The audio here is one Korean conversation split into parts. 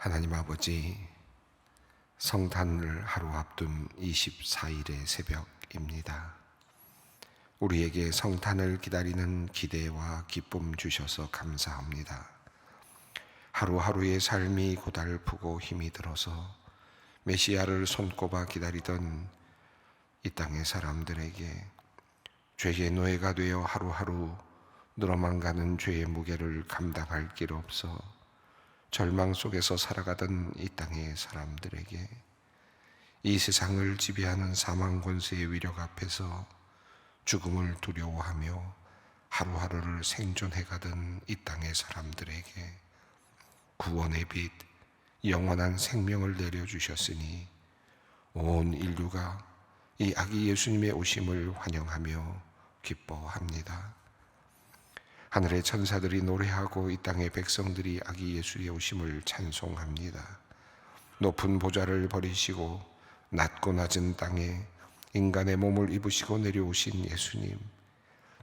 하나님 아버지, 성탄을 하루 앞둔 24일의 새벽입니다. 우리에게 성탄을 기다리는 기대와 기쁨 주셔서 감사합니다. 하루하루의 삶이 고달프고 힘이 들어서 메시아를 손꼽아 기다리던 이 땅의 사람들에게 죄의 노예가 되어 하루하루 늘어만 가는 죄의 무게를 감당할 길 없어 절망 속에서 살아가던 이 땅의 사람들에게 이 세상을 지배하는 사망 권세의 위력 앞에서 죽음을 두려워하며 하루하루를 생존해가던 이 땅의 사람들에게 구원의 빛, 영원한 생명을 내려주셨으니 온 인류가 이 아기 예수님의 오심을 환영하며 기뻐합니다. 하늘의 천사들이 노래하고 이 땅의 백성들이 아기 예수의 오심을 찬송합니다. 높은 보좌를 버리시고 낮고 낮은 땅에 인간의 몸을 입으시고 내려오신 예수님,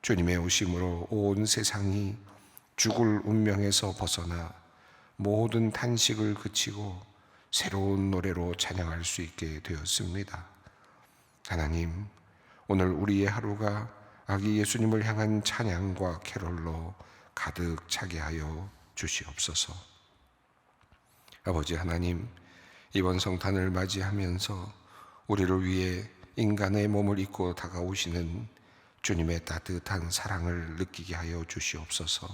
주님의 오심으로 온 세상이 죽을 운명에서 벗어나 모든 탄식을 그치고 새로운 노래로 찬양할 수 있게 되었습니다. 하나님, 오늘 우리의 하루가 아기 예수님을 향한 찬양과 캐롤로 가득 차게 하여 주시옵소서. 아버지 하나님, 이번 성탄을 맞이하면서 우리를 위해 인간의 몸을 입고 다가오시는 주님의 따뜻한 사랑을 느끼게 하여 주시옵소서.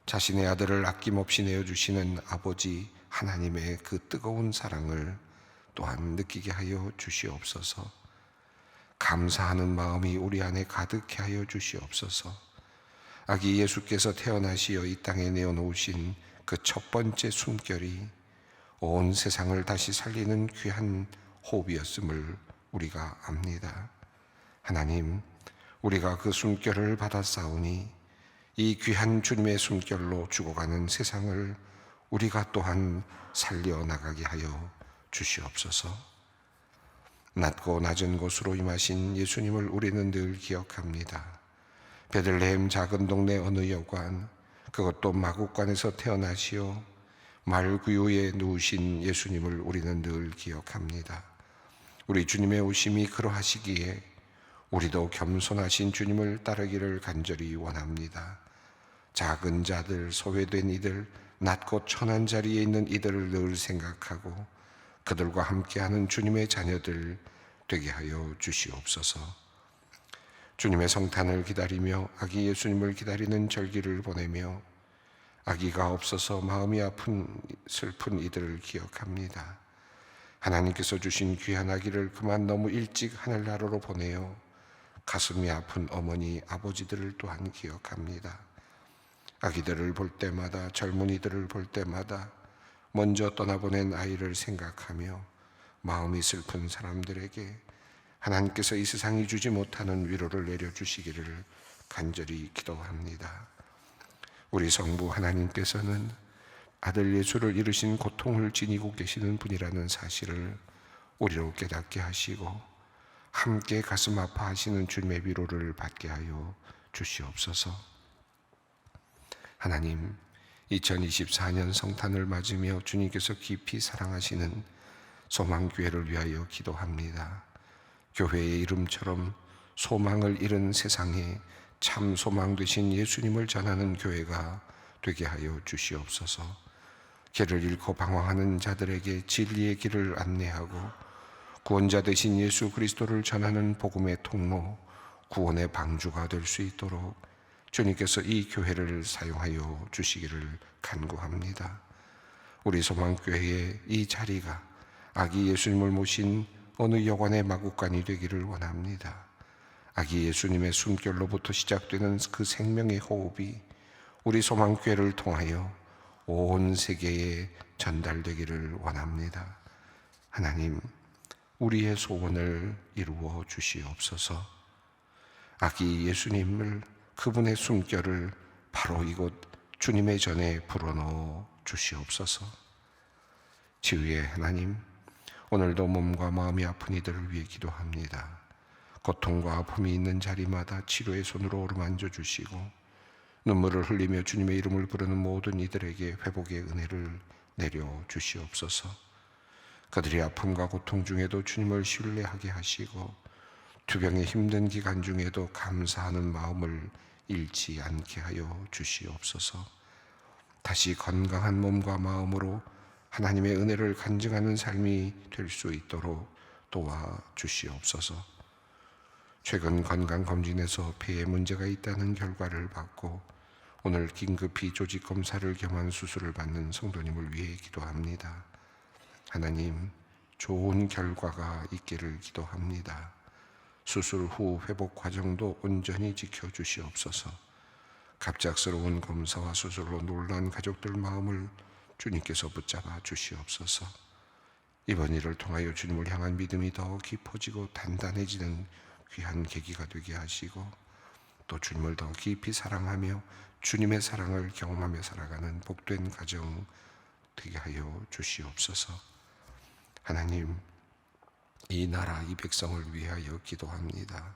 자신의 아들을 아낌없이 내어주시는 아버지 하나님의 그 뜨거운 사랑을 또한 느끼게 하여 주시옵소서. 감사하는 마음이 우리 안에 가득해 하여 주시옵소서. 아기 예수께서 태어나시어 이 땅에 내어놓으신 그 첫 번째 숨결이 온 세상을 다시 살리는 귀한 호흡이었음을 우리가 압니다. 하나님, 우리가 그 숨결을 받았사오니 이 귀한 주님의 숨결로 죽어가는 세상을 우리가 또한 살려나가게 하여 주시옵소서. 낮고 낮은 곳으로 임하신 예수님을 우리는 늘 기억합니다. 베들레헴 작은 동네 어느 여관, 그것도 마국간에서 태어나시어 말구유에 누우신 예수님을 우리는 늘 기억합니다. 우리 주님의 오심이 그러하시기에 우리도 겸손하신 주님을 따르기를 간절히 원합니다. 작은 자들, 소외된 이들, 낮고 천한 자리에 있는 이들을 늘 생각하고 그들과 함께하는 주님의 자녀들 되게 하여 주시옵소서. 주님의 성탄을 기다리며 아기 예수님을 기다리는 절기를 보내며 아기가 없어서 마음이 아픈 슬픈 이들을 기억합니다. 하나님께서 주신 귀한 아기를 그만 너무 일찍 하늘나라로 보내어 가슴이 아픈 어머니, 아버지들을 또한 기억합니다. 아기들을 볼 때마다, 젊은이들을 볼 때마다 먼저 떠나보낸 아이를 생각하며 마음이 슬픈 사람들에게 하나님께서 이 세상이 주지 못하는 위로를 내려주시기를 간절히 기도합니다. 우리 성부 하나님께서는 아들 예수를 잃으신 고통을 지니고 계시는 분이라는 사실을 우리로 깨닫게 하시고 함께 가슴 아파하시는 주님의 위로를 받게 하여 주시옵소서. 하나님, 2024년 성탄을 맞으며 주님께서 깊이 사랑하시는 소망교회를 위하여 기도합니다. 교회의 이름처럼 소망을 잃은 세상에 참 소망 되신 예수님을 전하는 교회가 되게 하여 주시옵소서. 길을 잃고 방황하는 자들에게 진리의 길을 안내하고 구원자 되신 예수 그리스도를 전하는 복음의 통로, 구원의 방주가 될 수 있도록 주님께서 이 교회를 사용하여 주시기를 간구합니다. 우리 소망교회의 이 자리가 아기 예수님을 모신 어느 여관의 마국간이 되기를 원합니다. 아기 예수님의 숨결로부터 시작되는 그 생명의 호흡이 우리 소망교회를 통하여 온 세계에 전달되기를 원합니다. 하나님, 우리의 소원을 이루어 주시옵소서. 아기 예수님을, 그분의 숨결을 바로 이곳 주님의 전에 불어넣어 주시옵소서. 치유의 하나님, 오늘도 몸과 마음이 아픈 이들을 위해 기도합니다. 고통과 아픔이 있는 자리마다 치료의 손으로 어루만져 주시고 눈물을 흘리며 주님의 이름을 부르는 모든 이들에게 회복의 은혜를 내려 주시옵소서. 그들이 아픔과 고통 중에도 주님을 신뢰하게 하시고 투병의 힘든 기간 중에도 감사하는 마음을 잃지 않게 하여 주시옵소서. 다시 건강한 몸과 마음으로 하나님의 은혜를 간증하는 삶이 될 수 있도록 도와 주시옵소서. 최근 건강검진에서 폐에 문제가 있다는 결과를 받고 오늘 긴급히 조직검사를 겸한 수술을 받는 성도님을 위해 기도합니다. 하나님, 좋은 결과가 있기를 기도합니다. 수술 후 회복 과정도 온전히 지켜주시옵소서. 갑작스러운 검사와 수술로 놀란 가족들 마음을 주님께서 붙잡아 주시옵소서. 이번 일을 통하여 주님을 향한 믿음이 더 깊어지고 단단해지는 귀한 계기가 되게 하시고 또 주님을 더 깊이 사랑하며 주님의 사랑을 경험하며 살아가는 복된 가정 되게 하여 주시옵소서. 하나님, 이 나라 이 백성을 위하여 기도합니다.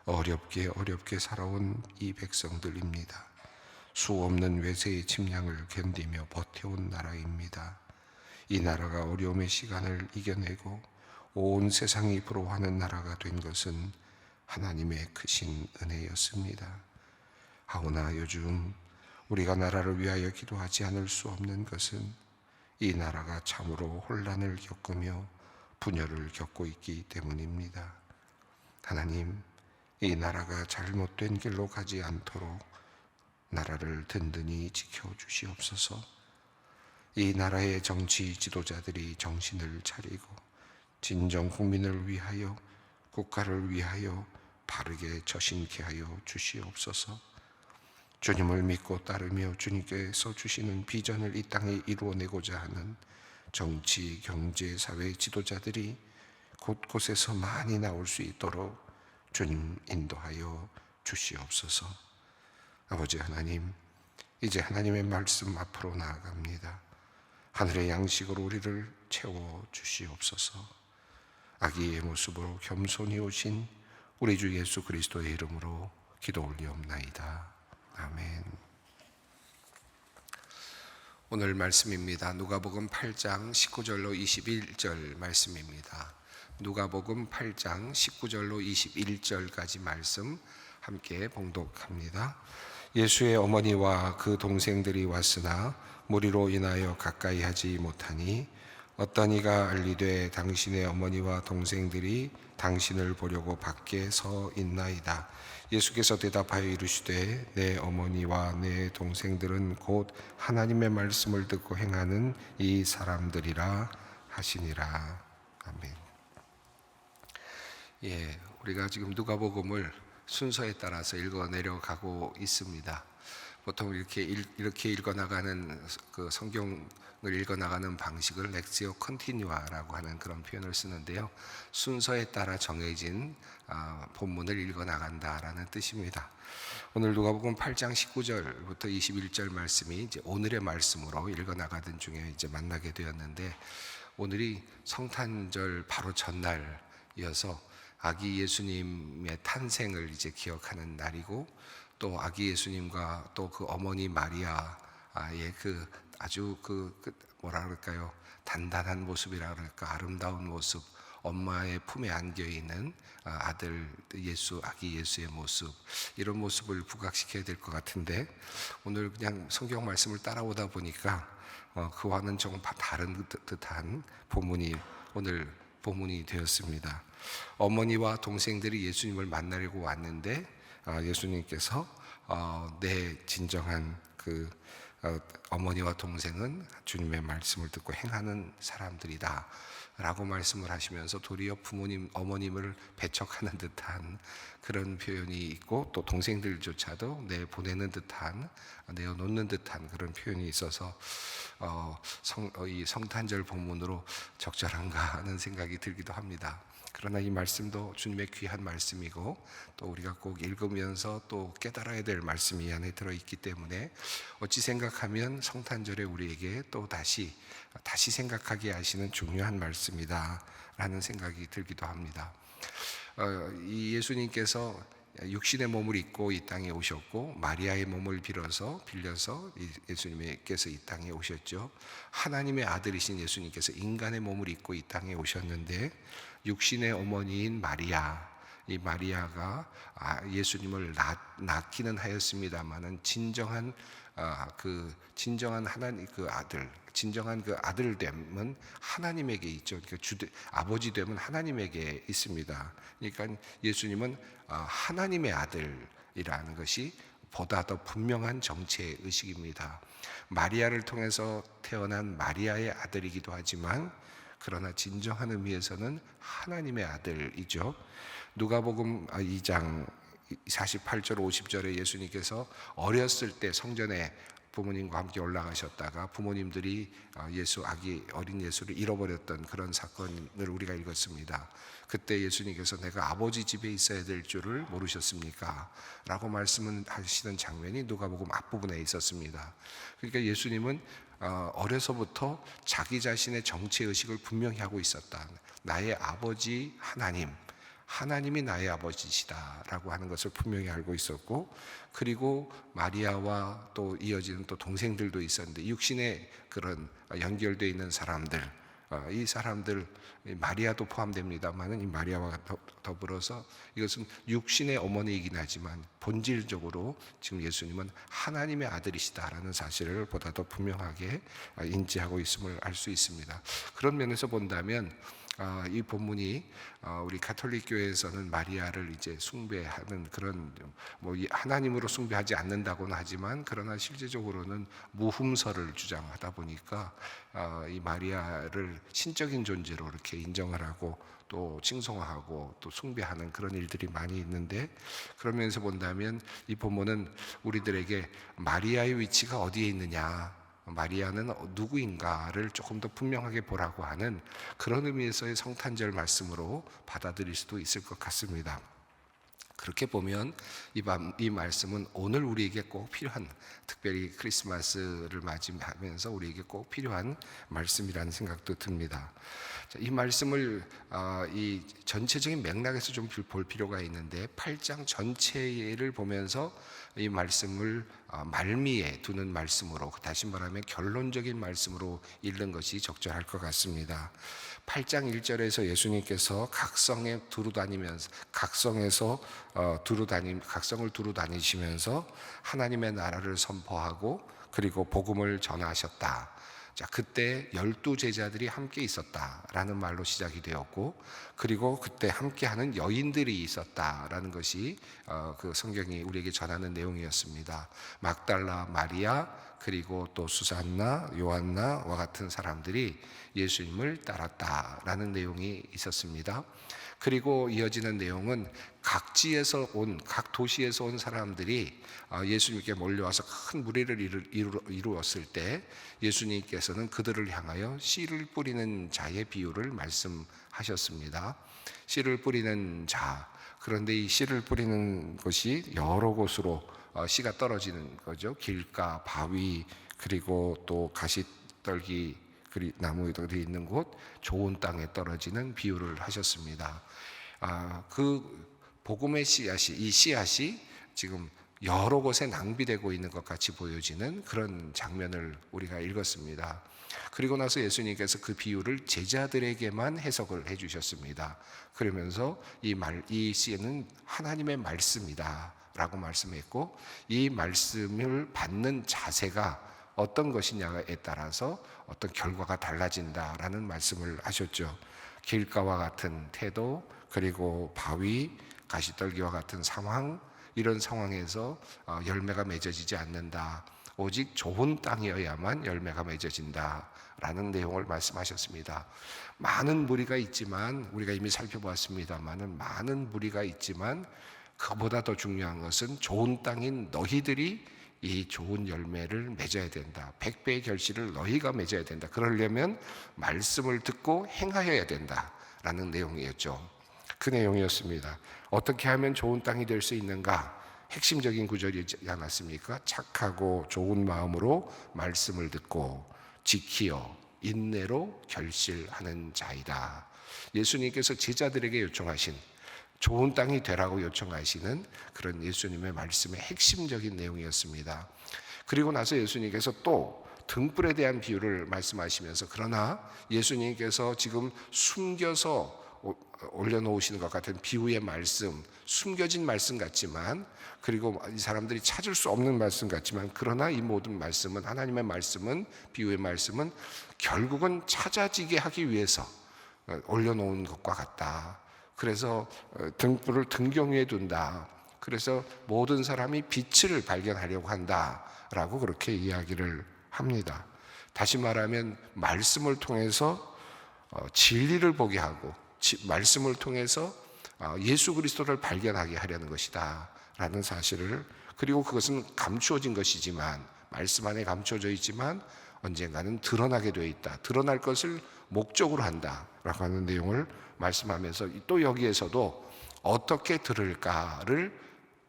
어렵게 살아온 이 백성들입니다. 수 없는 외세의 침략을 견디며 버텨온 나라입니다. 이 나라가 어려움의 시간을 이겨내고 온 세상이 부러워하는 나라가 된 것은 하나님의 크신 은혜였습니다. 하오나 요즘 우리가 나라를 위하여 기도하지 않을 수 없는 것은 이 나라가 참으로 혼란을 겪으며 분열을 겪고 있기 때문입니다. 하나님, 이 나라가 잘못된 길로 가지 않도록 나라를 든든히 지켜주시옵소서. 이 나라의 정치 지도자들이 정신을 차리고 진정 국민을 위하여 국가를 위하여 바르게 처신케 하여 주시옵소서. 주님을 믿고 따르며 주님께서 주시는 비전을 이 땅에 이루어내고자 하는 정치, 경제, 사회 지도자들이 곳곳에서 많이 나올 수 있도록 주님 인도하여 주시옵소서. 아버지 하나님, 이제 하나님의 말씀 앞으로 나아갑니다. 하늘의 양식으로 우리를 채워 주시옵소서. 아기의 모습으로 겸손히 오신 우리 주 예수 그리스도의 이름으로 기도 올리옵나이다. 아멘. 오늘 말씀입니다. 누가복음 8장 19절로 21절 말씀입니다. 누가복음 8장 19절로 21절까지 말씀 함께 봉독합니다. 예수의 어머니와 그 동생들이 왔으나 무리로 인하여 가까이 하지 못하니 어떤 이가 알리되 당신의 어머니와 동생들이 당신을 보려고 밖에 서 있나이다. 예수께서 대답하여 이르시되 내 어머니와 내 동생들은 곧 하나님의 말씀을 듣고 행하는 이 사람들이라 하시니라. 아멘. 우리가 지금 누가복음을 순서에 따라서 읽어 내려가고 있습니다. 보통 이렇게 읽어나가는 그 성경을 읽어나가는 방식을 렉시오 컨티뉴아라고 하는 그런 표현을 쓰는데요. 순서에 따라 정해진 본문을 읽어나간다라는 뜻입니다. 오늘 누가복음 8장 19절부터 21절 말씀이 이제 오늘의 말씀으로 읽어나가던 중에 이제 만나게 되었는데, 오늘이 성탄절 바로 전날이어서 아기 예수님의 탄생을 이제 기억하는 날이고, 또 아기 예수님과 또 그 어머니 마리아의 그 아주 뭐라 그럴까요? 단단한 모습이라 그럴까? 아름다운 모습, 엄마의 품에 안겨 있는 아들 예수, 아기 예수의 모습, 이런 모습을 부각시켜야 될 것 같은데, 오늘 그냥 성경 말씀을 따라오다 보니까 그와는 조금 다른 듯한 오늘 본문이 되었습니다. 어머니와 동생들이 예수님을 만나려고 왔는데 예수님께서 내 진정한 어머니와 동생은 주님의 말씀을 듣고 행하는 사람들이다 라고 말씀을 하시면서 도리어 어머님을 배척하는 듯한 그런 표현이 있고, 또 동생들조차도 내보내는 듯한, 내어놓는 듯한 그런 표현이 있어서 이 성탄절 본문으로 적절한가 하는 생각이 들기도 합니다. 그러나 이 말씀도 주님의 귀한 말씀이고, 또 우리가 꼭 읽으면서 또 깨달아야 될 말씀이 이 안에 들어있기 때문에 어찌 생각하면 성탄절에 우리에게 또 다시 생각하게 하시는 중요한 말씀이다 라는 생각이 들기도 합니다. 이 예수님께서 육신의 몸을 입고 이 땅에 오셨고 마리아의 몸을 빌려서 예수님께서 이 땅에 오셨죠. 하나님의 아들이신 예수님께서 인간의 몸을 입고 이 땅에 오셨는데 육신의 어머니인 마리아, 이 마리아가 예수님을 낳기는 하였습니다만은 진정한 하나님 진정한 그 아들됨은 하나님에게 있죠. 아버지 됨은 하나님에게 있습니다. 그러니까 예수님은 하나님의 아들이라는 것이 보다 더 분명한 정체 의식입니다. 마리아를 통해서 태어난 마리아의 아들이기도 하지만 그러나 진정한 의미에서는 하나님의 아들이죠. 누가복음 2장 48절 50절에 예수님께서 어렸을 때 성전에 부모님과 함께 올라가셨다가 부모님들이 어린 예수를 잃어버렸던 그런 사건을 우리가 읽었습니다. 그때 예수님께서 내가 아버지 집에 있어야 될 줄을 모르셨습니까? 라고 말씀하시는 장면이 누가복음 앞부분에 있었습니다. 그러니까 예수님은 어려서부터 자기 자신의 정체의식을 분명히 하고 있었다. 나의 아버지 하나님이 나의 아버지시다라고 하는 것을 분명히 알고 있었고, 그리고 마리아와 또 이어지는 또 동생들도 있었는데 육신의 그런 연결되어 있는 사람들, 이 사람들 마리아도 포함됩니다만 이 마리아와 더불어서 이것은 육신의 어머니이긴 하지만 본질적으로 지금 예수님은 하나님의 아들이시다라는 사실을 보다 더 분명하게 인지하고 있음을 알 수 있습니다. 그런 면에서 본다면 이 본문이 우리 가톨릭 교회에서는 마리아를 이제 숭배하는 그런 하나님으로 숭배하지 않는다고는 하지만 그러나 실제적으로는 무흠설을 주장하다 보니까 이 마리아를 신적인 존재로 이렇게 인정을 하고 또 칭송하고 또 숭배하는 그런 일들이 많이 있는데, 그런 면에서 본다면 이 본문은 우리들에게 마리아의 위치가 어디에 있느냐, 마리아는 누구인가를 조금 더 분명하게 보라고 하는 그런 의미에서의 성탄절 말씀으로 받아들일 수도 있을 것 같습니다. 그렇게 보면 이 말씀은 오늘 우리에게 꼭 필요한, 특별히 크리스마스를 맞이하면서 우리에게 꼭 필요한 말씀이라는 생각도 듭니다. 이 말씀을 이 전체적인 맥락에서 좀 볼 필요가 있는데 8장 전체를 보면서 이 말씀을 말미에 두는 말씀으로, 다시 말하면 결론적인 말씀으로 읽는 것이 적절할 것 같습니다. 8장 1절에서 예수님께서 각성을 두루 다니시면서 하나님의 나라를 선포하고 그리고 복음을 전하셨다. 자, 그때 12제자들이 함께 있었다라는 말로 시작이 되었고, 그리고 그때 함께하는 여인들이 있었다라는 것이 그 성경이 우리에게 전하는 내용이었습니다. 막달라 마리아, 그리고 또 수산나, 요한나와 같은 사람들이 예수님을 따랐다라는 내용이 있었습니다. 그리고 이어지는 내용은 각 도시에서 온 사람들이 예수님께 몰려와서 큰 무리를 이루었을 때 예수님께서는 그들을 향하여 씨를 뿌리는 자의 비유를 말씀하셨습니다. 씨를 뿌리는 자, 그런데 이 씨를 뿌리는 것이 여러 곳으로 씨가 떨어지는 거죠. 길가, 바위, 그리고 또 가시떨기 나무들이 있는 곳, 좋은 땅에 떨어지는 비유를 하셨습니다. 그 복음의 이 씨앗이 지금 여러 곳에 낭비되고 있는 것 같이 보여지는 그런 장면을 우리가 읽었습니다. 그리고 나서 예수님께서 그 비유를 제자들에게만 해석을 해주셨습니다. 그러면서 이 씨는 하나님의 말씀이다 라고 말씀했고, 이 말씀을 받는 자세가 어떤 것이냐에 따라서 어떤 결과가 달라진다라는 말씀을 하셨죠. 길가와 같은 태도, 그리고 바위, 가시떨기와 같은 상황, 이런 상황에서 열매가 맺어지지 않는다. 오직 좋은 땅이어야만 열매가 맺어진다라는 내용을 말씀하셨습니다. 많은 무리가 있지만, 우리가 이미 살펴보았습니다만 많은 무리가 있지만 그보다 더 중요한 것은 좋은 땅인 너희들이 이 좋은 열매를 맺어야 된다. 100배의 결실을 너희가 맺어야 된다. 그러려면 말씀을 듣고 행하여야 된다라는 내용이었죠. 그 내용이었습니다. 어떻게 하면 좋은 땅이 될 수 있는가? 핵심적인 구절이지 않았습니까? 착하고 좋은 마음으로 말씀을 듣고 지키어 인내로 결실하는 자이다. 예수님께서 제자들에게 요청하신, 좋은 땅이 되라고 요청하시는 그런 예수님의 말씀의 핵심적인 내용이었습니다. 그리고 나서 예수님께서 또 등불에 대한 비유를 말씀하시면서, 그러나 예수님께서 지금 숨겨서 올려놓으시는 것 같은 비유의 말씀, 숨겨진 말씀 같지만, 그리고 이 사람들이 찾을 수 없는 말씀 같지만, 그러나 이 모든 말씀은, 하나님의 말씀은, 비유의 말씀은 결국은 찾아지게 하기 위해서 올려놓은 것과 같다. 그래서 등불을 등경 위에 둔다. 그래서 모든 사람이 빛을 발견하려고 한다라고 그렇게 이야기를 합니다. 다시 말하면 말씀을 통해서 진리를 보게 하고, 말씀을 통해서 예수 그리스도를 발견하게 하려는 것이다 라는 사실을, 그리고 그것은 감추어진 것이지만, 말씀 안에 감추어져 있지만 언젠가는 드러나게 되어 있다, 드러날 것을 목적으로 한다라고 하는 내용을 말씀하면서, 또 여기에서도 어떻게 들을까를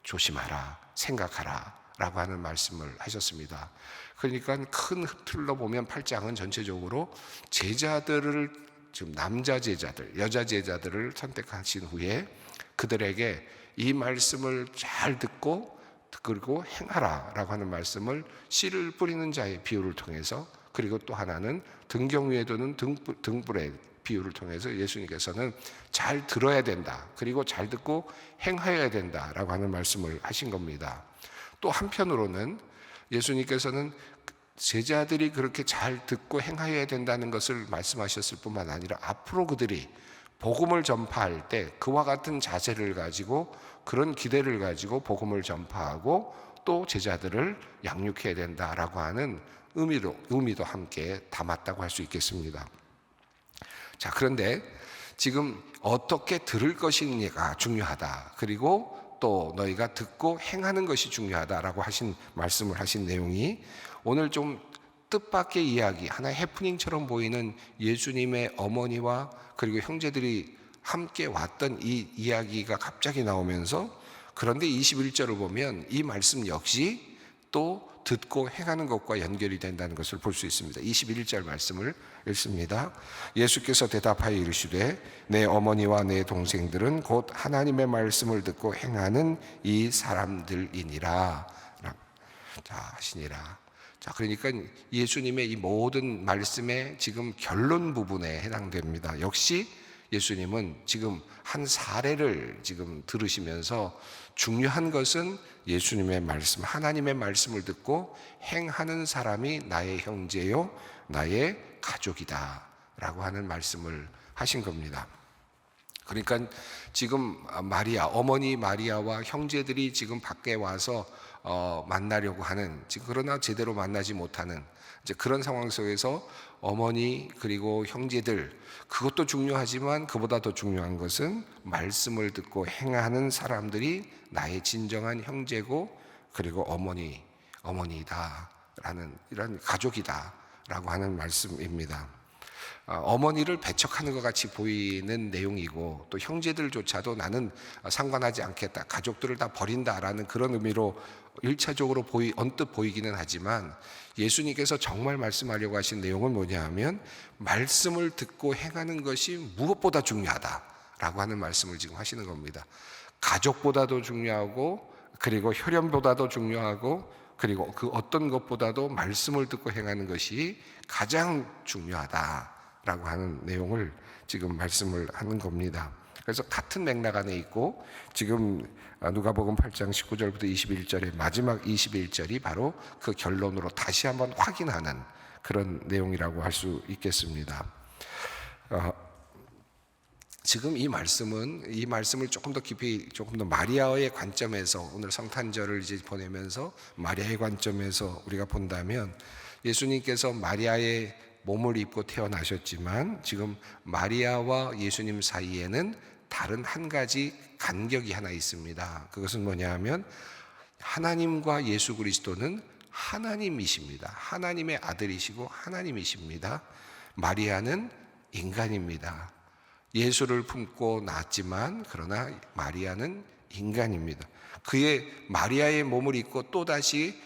조심하라, 생각하라 라고 하는 말씀을 하셨습니다. 그러니까 큰 틀로 보면 8장은 전체적으로 제자들을, 지금 남자 제자들, 여자 제자들을 선택하신 후에 그들에게 이 말씀을 잘 듣고 그리고 행하라 라고 하는 말씀을, 씨를 뿌리는 자의 비유를 통해서, 그리고 또 하나는 등경 위에 두는 등불의 비유를 통해서 예수님께서는 잘 들어야 된다, 그리고 잘 듣고 행하여야 된다라고 하는 말씀을 하신 겁니다. 또 한편으로는 예수님께서는 제자들이 그렇게 잘 듣고 행하여야 된다는 것을 말씀하셨을 뿐만 아니라, 앞으로 그들이 복음을 전파할 때 그와 같은 자세를 가지고, 그런 기대를 가지고 복음을 전파하고 또 제자들을 양육해야 된다라고 하는 의미도 함께 담았다고 할 수 있겠습니다. 자, 그런데 지금 어떻게 들을 것이냐가 중요하다, 그리고 또 너희가 듣고 행하는 것이 중요하다라고 말씀을 하신 내용이, 오늘 좀 뜻밖의 이야기, 하나의 해프닝처럼 보이는 예수님의 어머니와 그리고 형제들이 함께 왔던 이 이야기가 갑자기 나오면서, 그런데 21절을 보면 이 말씀 역시 또 듣고 행하는 것과 연결이 된다는 것을 볼 수 있습니다. 21절 말씀을 읽습니다. 예수께서 대답하여 이르시되 내 어머니와 내 동생들은 곧 하나님의 말씀을 듣고 행하는 이 사람들이니라. 자, 하시니라. 자, 그러니까 예수님의 이 모든 말씀의 지금 결론 부분에 해당됩니다. 역시 예수님은 지금 한 사례를 지금 들으시면서, 중요한 것은 예수님의 말씀, 하나님의 말씀을 듣고 행하는 사람이 나의 형제요 나의 가족이다 라고 하는 말씀을 하신 겁니다. 그러니까 지금 마리아, 어머니 마리아와 형제들이 지금 밖에 와서 만나려고 하는, 지금 그러나 제대로 만나지 못하는 이제 그런 상황 속에서 어머니 그리고 형제들, 그것도 중요하지만 그보다 더 중요한 것은 말씀을 듣고 행하는 사람들이 나의 진정한 형제고, 그리고 어머니다라는, 이런 가족이다라고 하는 말씀입니다. 어머니를 배척하는 것 같이 보이는 내용이고, 또 형제들조차도 나는 상관하지 않겠다, 가족들을 다 버린다라는 그런 의미로 1차적으로 언뜻 보이기는 하지만, 예수님께서 정말 말씀하려고 하신 내용은 뭐냐 하면, 말씀을 듣고 행하는 것이 무엇보다 중요하다라고 하는 말씀을 지금 하시는 겁니다. 가족보다도 중요하고, 그리고 혈연보다도 중요하고, 그리고 그 어떤 것보다도 말씀을 듣고 행하는 것이 가장 중요하다라고 하는 내용을 지금 말씀을 하는 겁니다. 그래서 같은 맥락 안에 있고, 지금 누가복음 8장 19절부터 21절의 마지막 21절이 바로 그 결론으로 다시 한번 확인하는 그런 내용이라고 할 수 있겠습니다. 지금 이 말씀을 조금 더 깊이, 조금 더 마리아의 관점에서, 오늘 성탄절을 이제 보내면서 마리아의 관점에서 우리가 본다면, 예수님께서 마리아의 몸을 입고 태어나셨지만 지금 마리아와 예수님 사이에는 다른 한 가지 간격이 하나 있습니다. 그것은 뭐냐 하면, 하나님과 예수 그리스도는 하나님이십니다. 하나님의 아들이시고 하나님이십니다. 마리아는 인간입니다. 예수를 품고 낳았지만 그러나 마리아는 인간입니다. 마리아의 몸을 입고 또다시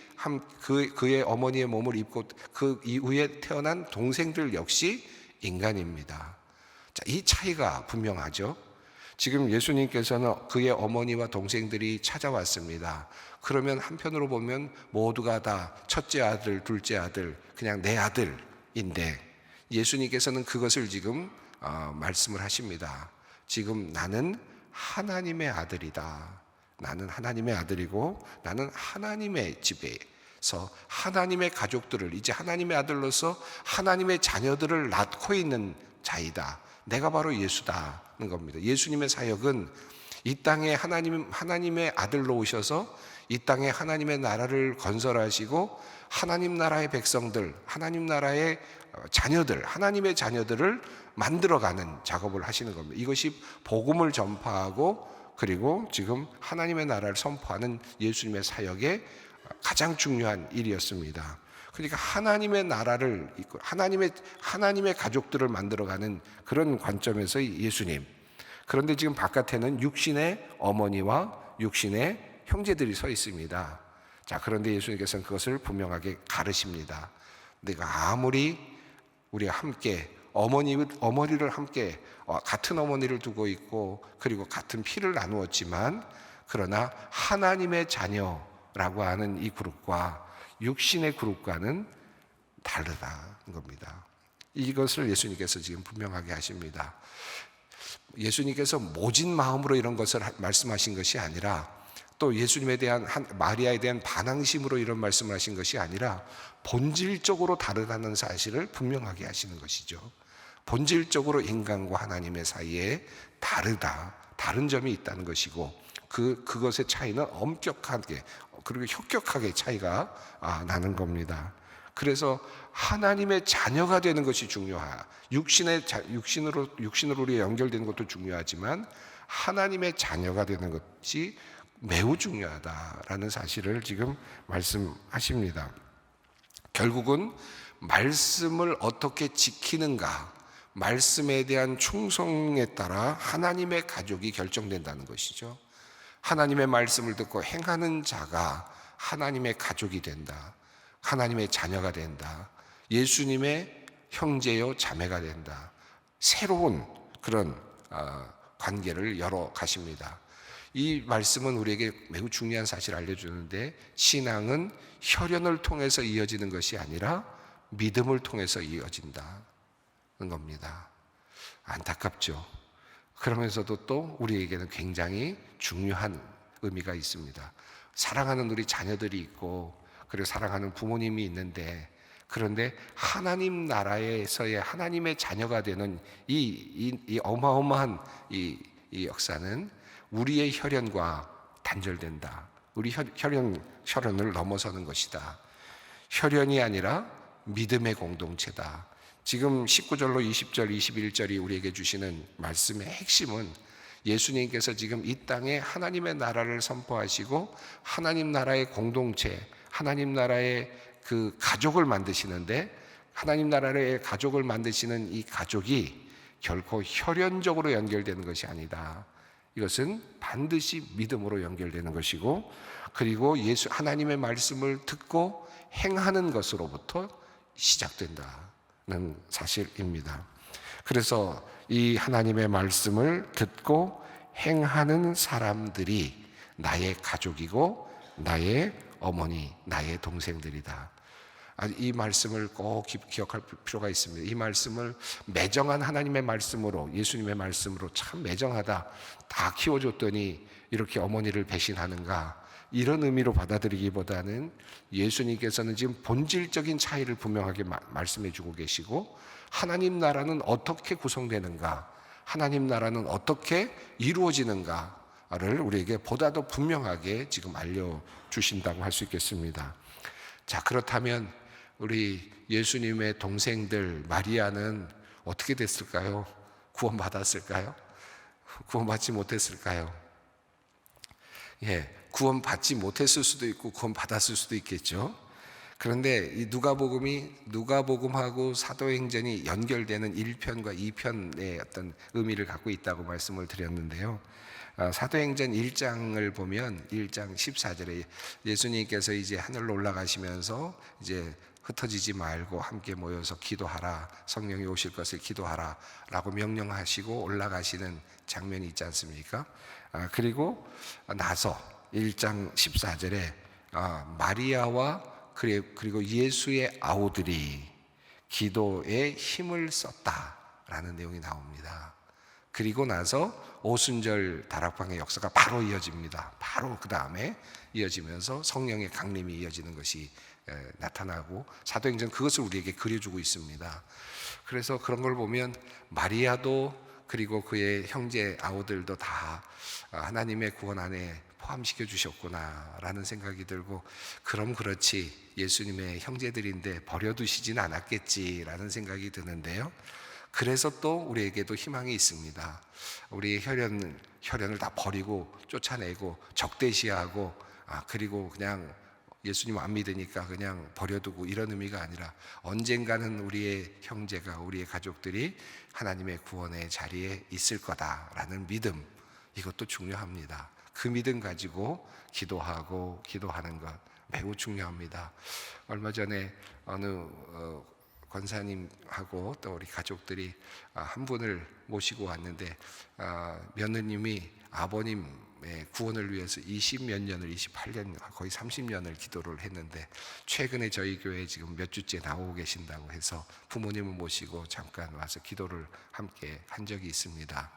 그의 어머니의 몸을 입고 그 이후에 태어난 동생들 역시 인간입니다. 자, 이 차이가 분명하죠. 지금 예수님께서는 그의 어머니와 동생들이 찾아왔습니다. 그러면 한편으로 보면 모두가 다 첫째 아들, 둘째 아들, 그냥 내 아들인데 예수님께서는 그것을 지금 말씀을 하십니다. 지금 나는 하나님의 아들이다. 나는 하나님의 아들이고 나는 하나님의 집에서 하나님의 가족들을 이제 하나님의 아들로서 하나님의 자녀들을 낳고 있는 자이다. 내가 바로 예수다는 겁니다. 예수님의 사역은 이 땅에 하나님의 아들로 오셔서 이 땅에 하나님의 나라를 건설하시고 하나님 나라의 백성들, 하나님 나라의 자녀들, 하나님의 자녀들을 만들어가는 작업을 하시는 겁니다. 이것이 복음을 전파하고 그리고 지금 하나님의 나라를 선포하는 예수님의 사역의 가장 중요한 일이었습니다. 그러니까 하나님의 나라를 하나님의 가족들을 만들어가는 그런 관점에서 예수님. 그런데 지금 바깥에는 육신의 어머니와 육신의 형제들이 서 있습니다. 자, 그런데 예수님께서는 그것을 분명하게 가르십니다. 내가 아무리 우리가 함께 어머니를 함께 같은 어머니를 두고 있고 그리고 같은 피를 나누었지만 그러나 하나님의 자녀라고 하는 이 그룹과 육신의 그룹과는 다르다는 겁니다. 이것을 예수님께서 지금 분명하게 하십니다. 예수님께서 모진 마음으로 이런 것을 말씀하신 것이 아니라 또 예수님에 대한 마리아에 대한 반항심으로 이런 말씀을 하신 것이 아니라 본질적으로 다르다는 사실을 분명하게 하시는 것이죠. 본질적으로 인간과 하나님의 사이에 다른 점이 있다는 것이고 그것의 차이는 엄격하게 그리고 혁격하게 차이가 나는 겁니다. 그래서 하나님의 자녀가 되는 것이 중요하다. 육신으로 우리가 연결되는 것도 중요하지만 하나님의 자녀가 되는 것이 매우 중요하다라는 사실을 지금 말씀하십니다. 결국은 말씀을 어떻게 지키는가, 말씀에 대한 충성에 따라 하나님의 가족이 결정된다는 것이죠. 하나님의 말씀을 듣고 행하는 자가 하나님의 가족이 된다. 하나님의 자녀가 된다. 예수님의 형제요 자매가 된다. 새로운 그런 관계를 열어 가십니다. 이 말씀은 우리에게 매우 중요한 사실을 알려주는데 신앙은 혈연을 통해서 이어지는 것이 아니라 믿음을 통해서 이어진다는 겁니다. 안타깝죠. 그러면서도 또 우리에게는 굉장히 중요한 의미가 있습니다. 사랑하는 우리 자녀들이 있고 그리고 사랑하는 부모님이 있는데 그런데 하나님 나라에서의 하나님의 자녀가 되는 이 어마어마한 이 역사는 우리의 혈연과 단절된다. 우리 혈연을 넘어서는 것이다. 혈연이 아니라 믿음의 공동체다. 지금 19절로 20절, 21절이 우리에게 주시는 말씀의 핵심은 예수님께서 지금 이 땅에 하나님의 나라를 선포하시고 하나님 나라의 공동체, 하나님 나라의 그 가족을 만드시는데 하나님 나라의 가족을 만드시는 이 가족이 결코 혈연적으로 연결되는 것이 아니다. 이것은 반드시 믿음으로 연결되는 것이고 그리고 하나님의 말씀을 듣고 행하는 것으로부터 시작된다는 사실입니다. 그래서 이 하나님의 말씀을 듣고 행하는 사람들이 나의 가족이고 나의 어머니, 나의 동생들이다. 이 말씀을 꼭 기억할 필요가 있습니다. 이 말씀을 매정한 하나님의 말씀으로 예수님의 말씀으로 참 매정하다. 다 키워줬더니 이렇게 어머니를 배신하는가 이런 의미로 받아들이기보다는 예수님께서는 지금 본질적인 차이를 분명하게 말씀해 주고 계시고 하나님 나라는 어떻게 구성되는가 하나님 나라는 어떻게 이루어지는가를 우리에게 보다 더 분명하게 지금 알려주신다고 할 수 있겠습니다. 자, 그렇다면 우리 예수님의 동생들 마리아는 어떻게 됐을까요? 구원받았을까요? 구원받지 못했을까요? 구원받지 못했을 수도 있고 구원받았을 수도 있겠죠. 그런데 이 누가복음하고 사도행전이 연결되는 1편과 2편의 어떤 의미를 갖고 있다고 말씀을 드렸는데요. 사도행전 1장을 보면 1장 14절에 예수님께서 이제 하늘로 올라가시면서 이제 흩어지지 말고 함께 모여서 기도하라, 성령이 오실 것을 기도하라 라고 명령하시고 올라가시는 장면이 있지 않습니까? 그리고 나서 1장 14절에 마리아와 그리고 예수의 아우들이 기도에 힘을 썼다라는 내용이 나옵니다. 그리고 나서 오순절 다락방의 역사가 바로 이어집니다. 바로 그 다음에 이어지면서 성령의 강림이 이어지는 것이 나타나고 사도행전 그것을 우리에게 그려주고 있습니다. 그래서 그런 걸 보면 마리아도 그리고 그의 형제 아우들도 다 하나님의 구원 안에 포함시켜 주셨구나라는 생각이 들고, 그럼 그렇지 예수님의 형제들인데 버려두시진 않았겠지라는 생각이 드는데요. 그래서 또 우리에게도 희망이 있습니다. 우리의 혈연을 다 버리고 쫓아내고 적대시하고 그리고 그냥 예수님 안 믿으니까 그냥 버려두고 이런 의미가 아니라 언젠가는 우리의 형제가, 우리의 가족들이 하나님의 구원의 자리에 있을 거다라는 믿음, 이것도 중요합니다. 그 믿음 가지고 기도하고 기도하는 것 매우 중요합니다. 얼마 전에 어느 권사님하고 또 우리 가족들이 한 분을 모시고 왔는데 며느님이 아버님의 구원을 위해서 20몇 년을, 28년 거의 30년을 기도를 했는데 최근에 저희 교회에 지금 몇 주째 나오고 계신다고 해서 부모님을 모시고 잠깐 와서 기도를 함께 한 적이 있습니다.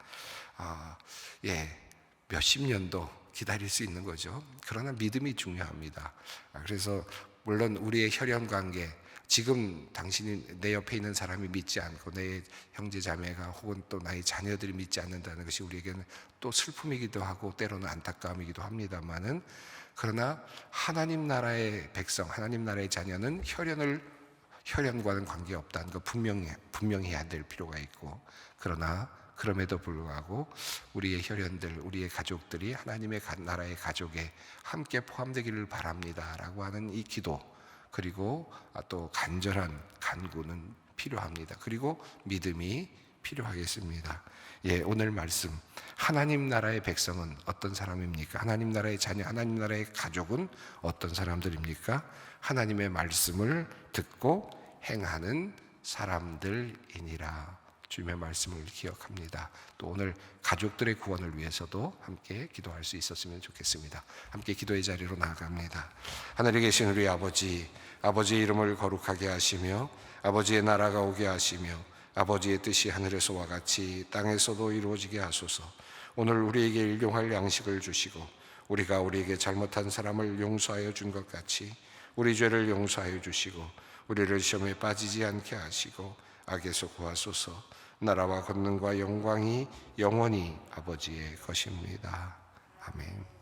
몇십 년도 기다릴 수 있는 거죠. 그러나 믿음이 중요합니다. 그래서 물론 우리의 혈연 관계, 지금 당신이 내 옆에 있는 사람이 믿지 않고 내 형제 자매가 혹은 또 나의 자녀들이 믿지 않는다는 것이 우리에게는 또 슬픔이기도 하고 때로는 안타까움이기도 합니다만은, 그러나 하나님 나라의 백성, 하나님 나라의 자녀는 혈연과는 관계없다는 거 분명히 해야 될 필요가 있고, 그러나 그럼에도 불구하고 우리의 혈연들, 우리의 가족들이 하나님의 나라의 가족에 함께 포함되기를 바랍니다 라고 하는 이 기도, 그리고 또 간절한 간구는 필요합니다. 그리고 믿음이 필요하겠습니다. 오늘 말씀, 하나님 나라의 백성은 어떤 사람입니까? 하나님 나라의 자녀, 하나님 나라의 가족은 어떤 사람들입니까? 하나님의 말씀을 듣고 행하는 사람들이니라. 주님의 말씀을 기억합니다. 또 오늘 가족들의 구원을 위해서도 함께 기도할 수 있었으면 좋겠습니다. 함께 기도의 자리로 나아갑니다. 하늘에 계신 우리 아버지, 아버지의 이름을 거룩하게 하시며 아버지의 나라가 오게 하시며 아버지의 뜻이 하늘에서와 같이 땅에서도 이루어지게 하소서. 오늘 우리에게 일용할 양식을 주시고 우리가 우리에게 잘못한 사람을 용서하여 준 것 같이 우리 죄를 용서하여 주시고 우리를 시험에 빠지지 않게 하시고 악에서 구하소서. 나라와 권능과 영광이 영원히 아버지의 것입니다. 아멘.